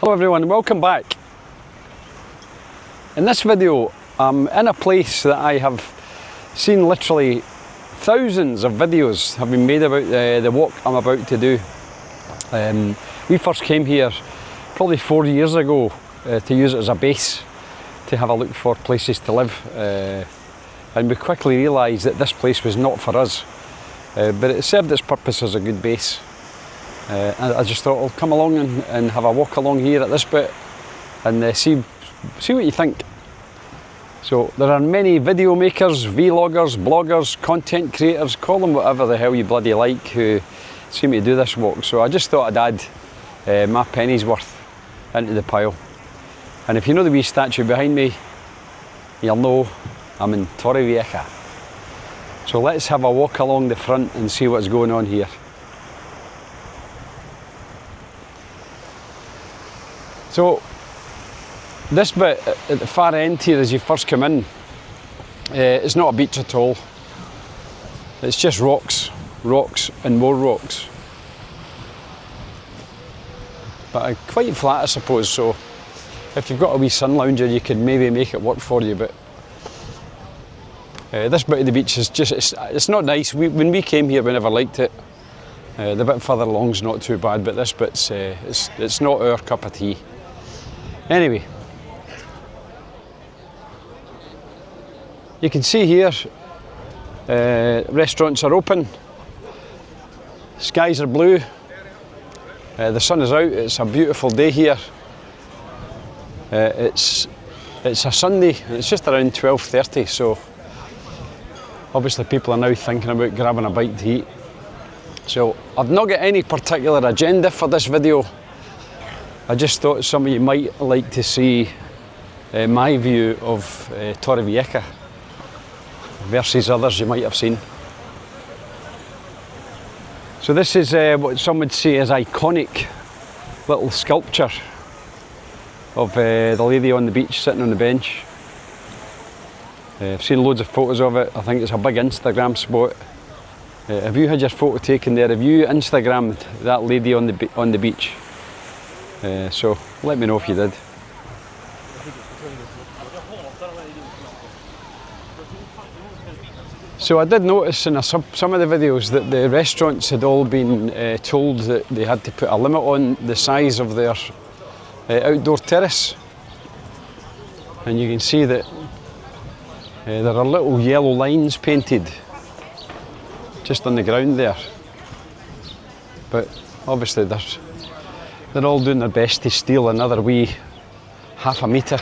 Hello everyone, welcome back. In this video I'm in a place that I have seen literally thousands of videos have been made about the walk I'm about to do. We first came here probably 4 years ago to use it as a base to have a look for places to live, and we quickly realised that this place was not for us, but it served its purpose as a good base. And I just thought I'll come along and have a walk along here at this bit and see what you think. So there are many video makers, vloggers, bloggers, content creators, call them whatever the hell you bloody like, who seem to do this walk. So I just thought I'd add my penny's worth into the pile. And if you know the wee statue behind me, you'll know I'm in Torrevieja. So let's have a walk along the front and see what's going on here. So this bit at the far end here as you first come in, it's not a beach at all. It's just rocks, rocks and more rocks. But quite flat I suppose, so if you've got a wee sun lounger you could maybe make it work for you, but this bit of the beach is just, it's not nice. When we came here we never liked it. The bit further along's not too bad, but this bit's it's not our cup of tea. Anyway, you can see here restaurants are open, skies are blue, the sun is out, it's a beautiful day here. It's a Sunday and it's just around 12:30, so obviously people are now thinking about grabbing a bite to eat. So I've not got any particular agenda for this video. I just thought some of you might like to see my view of Torrevieja versus others you might have seen. So this is what some would say is iconic little sculpture of the lady on the beach sitting on the bench. I've seen loads of photos of it. I think it's a big Instagram spot. Have you had your photo taken there? Have you Instagrammed that lady on the beach? So let me know if you did. So I did notice in some of the videos that the restaurants had all been told that they had to put a limit on the size of their outdoor terrace, and you can see that there are little yellow lines painted just on the ground there, but obviously they're all doing their best to steal another wee half a metre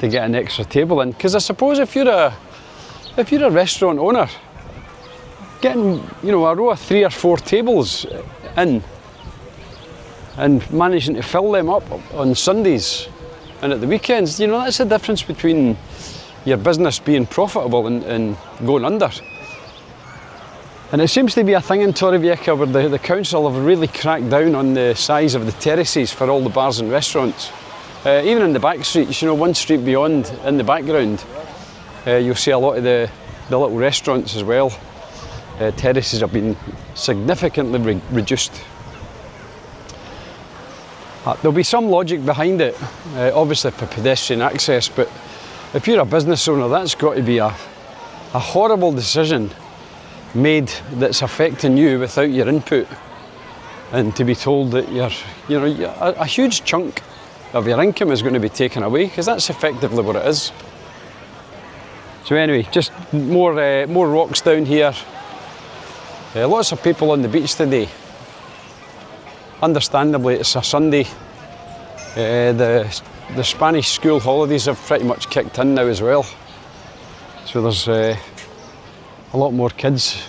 to get an extra table in. Because I suppose if you're a restaurant owner, getting a row of 3 or 4 tables in and managing to fill them up on Sundays and at the weekends, that's the difference between your business being profitable and going under. And it seems to be a thing in Torrevieja where the council have really cracked down on the size of the terraces for all the bars and restaurants. Even in the back streets, one street beyond in the background, you'll see a lot of the little restaurants as well. Terraces have been significantly reduced. There'll be some logic behind it, obviously for pedestrian access, but if you're a business owner, that's got to be a horrible decision made that's affecting you without your input, and to be told that a huge chunk of your income is going to be taken away, because that's effectively what it is. So anyway, just more rocks down here. Lots of people on the beach today. Understandably, it's a Sunday. The Spanish school holidays have pretty much kicked in now as well, so there's a lot more kids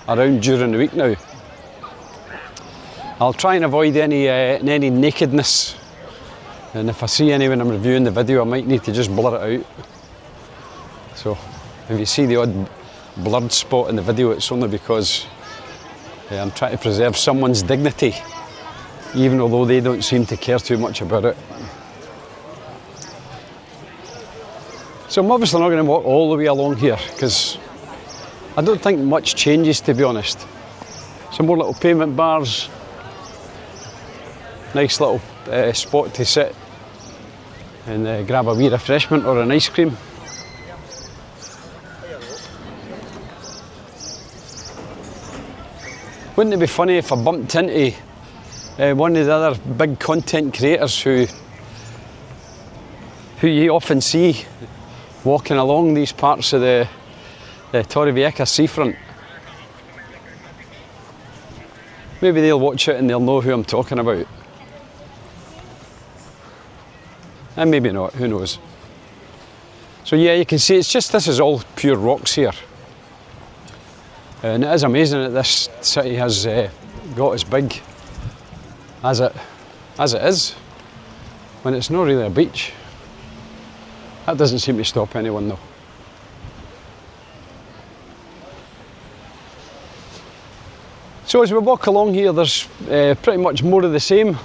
around during the week now. I'll try and avoid any nakedness, and if I see any when I'm reviewing the video I might need to just blur it out. So if you see the odd blurred spot in the video, it's only because I'm trying to preserve someone's dignity, even although they don't seem to care too much about it. So I'm obviously not going to walk all the way along here because I don't think much changes, to be honest. Some more little pavement bars, Nice little spot to sit and grab a wee refreshment or an ice cream. Wouldn't it be funny if I bumped into one of the other big content creators who you often see walking along these parts of the Torrevieja seafront? Maybe they'll watch it and they'll know who I'm talking about. And maybe not, who knows. So yeah, you can see this is all pure rocks here. And it is amazing that this city has got as big as it is, when it's not really a beach. That doesn't seem to stop anyone though. So as we walk along here, there's pretty much more of the same.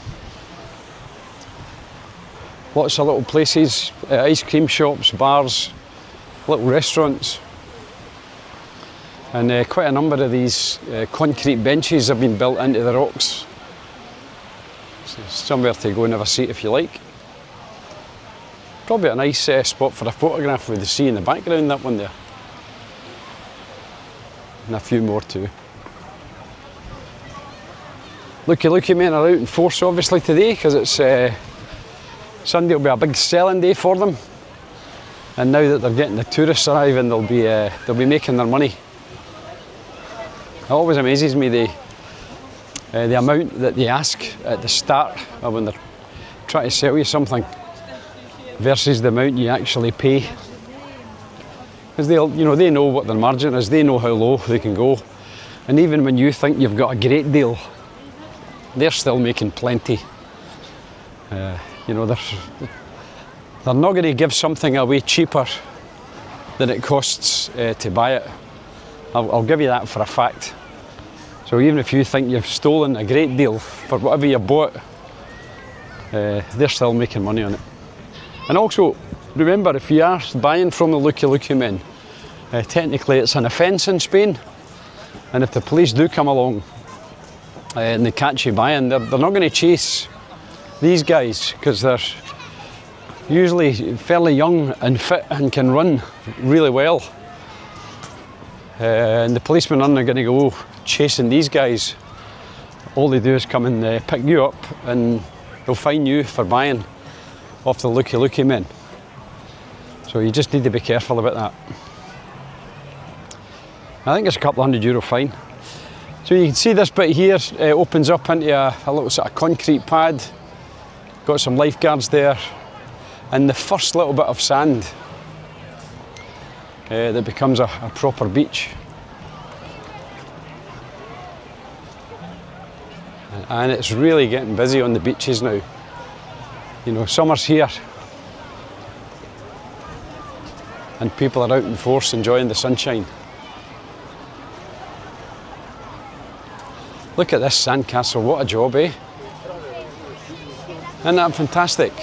Lots of little places, ice cream shops, bars, little restaurants. And quite a number of these concrete benches have been built into the rocks. So somewhere to go and have a seat if you like. Probably a nice spot for a photograph with the sea in the background, that one there. And a few more too. Looky men are out in force obviously today, because it's Sunday will be a big selling day for them. And now that they're getting the tourists arriving, they'll be making their money. It always amazes me the amount that they ask at the start when they're trying to sell you something versus the amount you actually pay. Because they know what their margin is, they know how low they can go. And even when you think you've got a great deal, they're still making plenty. They're not going to give something away cheaper than it costs to buy it. I'll give you that for a fact. So even if you think you've stolen a great deal for whatever you bought, they're still making money on it. And also, remember, if you are buying from the looky men, technically it's an offence in Spain. And if the police do come along and they catch you buying, they're not going to chase these guys, because they're usually fairly young and fit and can run really well. And the policemen aren't going to go chasing these guys. All they do is come and pick you up, and they'll fine you for buying off the looky men. So you just need to be careful about that. I think it's a couple €100 fine. So you can see this bit here opens up into a little sort of concrete pad. Got some lifeguards there, and the first little bit of sand that becomes a proper beach. And it's really getting busy on the beaches now. Summer's here and people are out in force enjoying the sunshine. Look at this sandcastle, what a job, eh? Isn't that fantastic?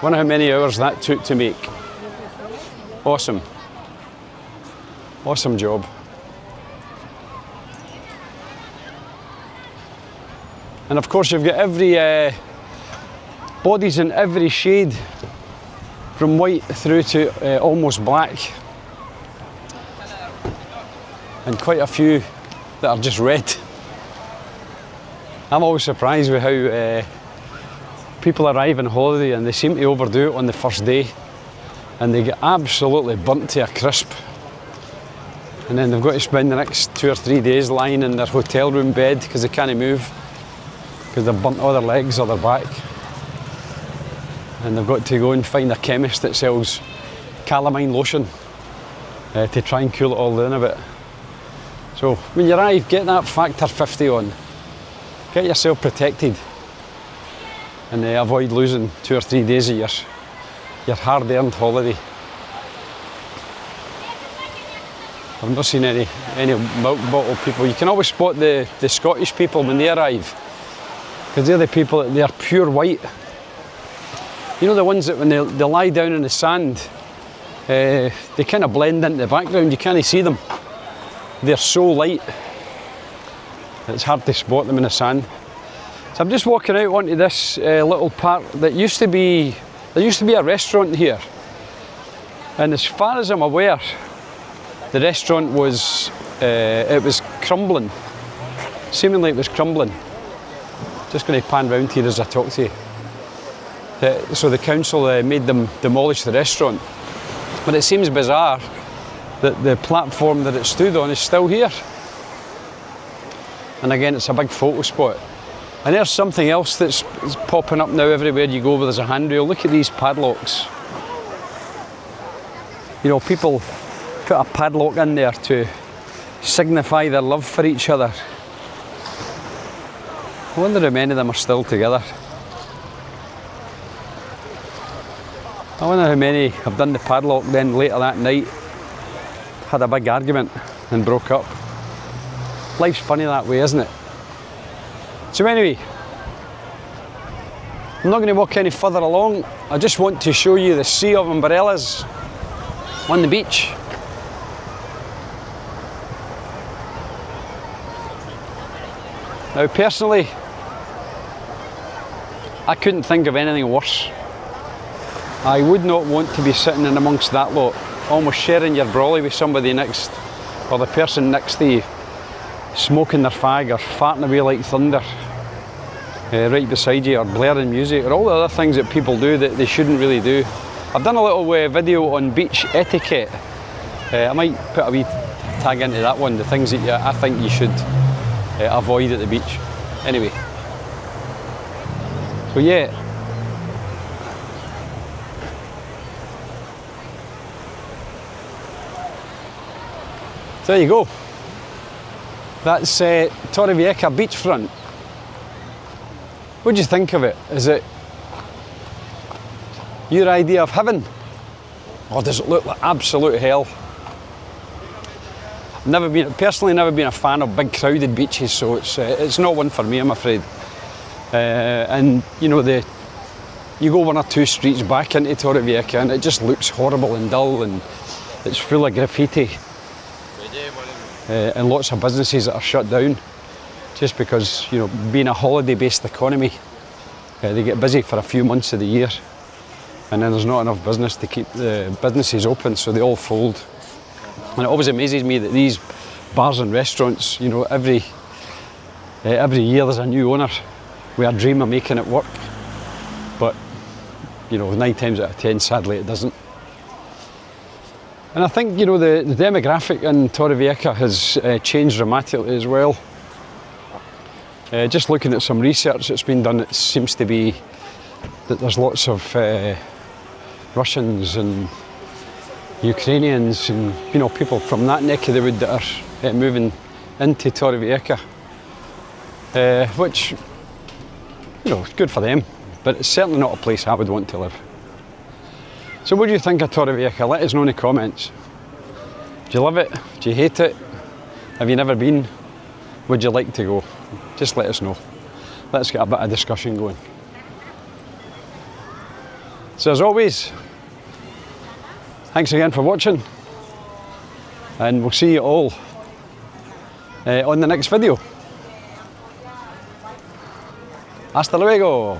Wonder how many hours that took to make. Awesome. Awesome job. And of course you've got every bodies in every shade, from white through to almost black, and quite a few that are just red. I'm always surprised with how people arrive on holiday and they seem to overdo it on the first day, and they get absolutely burnt to a crisp, and then they've got to spend the next 2 or 3 days lying in their hotel room bed because they can't move, because they've burnt all their legs or their back, and they've got to go and find a chemist that sells calamine lotion to try and cool it all down a bit. So when you arrive, get that factor 50 on, get yourself protected, and avoid losing 2 or 3 days of your hard-earned holiday. I've not seen any milk bottle people. You can always spot the Scottish people when they arrive, because they're the people that they're pure white. You know, the ones that when they lie down in the sand, they kind of blend into the background, you can't see them. They're so light, it's hard to spot them in the sand. So I'm just walking out onto this little park that used to be, there used to be a restaurant here. And as far as I'm aware, the restaurant was, it was crumbling. Seemingly it was crumbling. Just going to pan round here as I talk to you. So the council made them demolish the restaurant. But it seems bizarre that the platform that it stood on is still here. And again, it's a big photo spot. And there's something else that's popping up now everywhere you go where there's a handrail. Look at these padlocks. You know, people put a padlock in there to signify their love for each other. I wonder how many of them are still together. I wonder how many have done the padlock then later that night, had a big argument and broke up. Life's funny that way, isn't it? So anyway, I'm not going to walk any further along. I just want to show you the sea of umbrellas on the beach. Now personally, I couldn't think of anything worse. I would not want to be sitting in amongst that lot, almost sharing your brolly with somebody next, or the person next to you, smoking their fag or farting away like thunder right beside you, or blaring music, or all the other things that people do that they shouldn't really do. I've done a little video on beach etiquette. I might put a wee tag into that one, the things that I think you should avoid at the beach. Anyway, so yeah. So there you go. That's Torrevieja beachfront. What do you think of it? Is it your idea of heaven? Or does it look like absolute hell? Personally never been a fan of big crowded beaches, so it's not one for me, I'm afraid. And you know, you go one or two streets back into Torrevieja and it just looks horrible and dull, and it's full of graffiti. And lots of businesses that are shut down just because, you know, being a holiday-based economy, they get busy for a few months of the year and then there's not enough business to keep the businesses open, so they all fold. And it always amazes me that these bars and restaurants, you know, every year there's a new owner with a dream of making it work, but you know, 9 times out of 10 sadly it doesn't. And I think, you know, the demographic in Torrevieja has changed dramatically as well. Just looking at some research that's been done, it seems to be that there's lots of Russians and Ukrainians and, you know, people from that neck of the wood that are moving into Torrevieja, which, you know, it's good for them, but it's certainly not a place I would want to live. So what do you think of Torrevieja? Let us know in the comments. Do you love it? Do you hate it? Have you never been? Would you like to go? Just let us know. Let's get a bit of discussion going. So as always, thanks again for watching, and we'll see you all on the next video. Hasta luego!